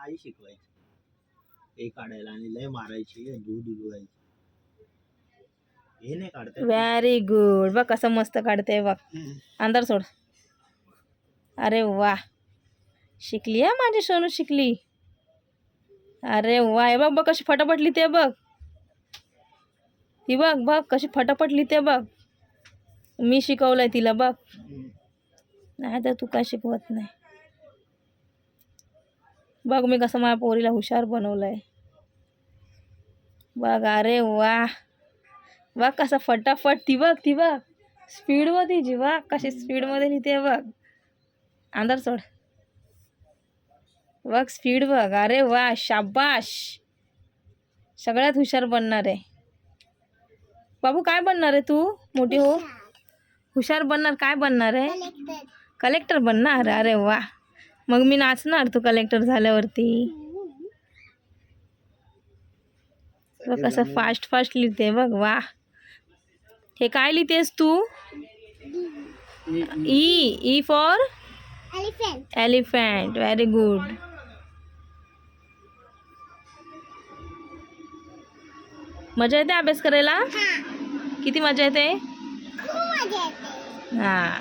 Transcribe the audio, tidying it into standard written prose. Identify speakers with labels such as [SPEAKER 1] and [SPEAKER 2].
[SPEAKER 1] आई शिकवायची हे काढायला आणि लय मारायची दूध उडवायची. हे नाही काढता.
[SPEAKER 2] Very good. बघ कसं मस्त काढते बघ. अंदर सोड. अरे वा, शिकली हा माझी सोनू, शिकली. अरे वा, हे बघ बघ कशी फटाफट लिहिते बघ. ती बघ बघ कशी फटाफट लिहिते बघ. मी शिकवलंय तिला बघ. नाही तर तू काय शिकवत नाही. बघ मी कसं माझ्या पोरीला हुशार बनवलंय बघ. अरे वा, बघ कसं फटाफट. ती बघ स्पीडमध्ये तिची बघ कशी स्पीडमध्ये लिहिते बघ. अंदर सोड. बघ स्पीड बघ. अरे वा, शाबाश. सगळ्यात हुशार बनणार आहे बाबू. काय बनणार आहे तू मोठी हो? हुशार बनणार. काय बनणार आहे? कलेक्टर बनणार. अरे वा, मग मी नाचणार तू कलेक्टर झाल्यावरती. बघ कसं फास्ट फास्ट लिहिते बघ. वा, हे काय लिहितेस तू? E for elephant. Very good. मजा येते अभ्यास करायला? किती मजा येते? हा.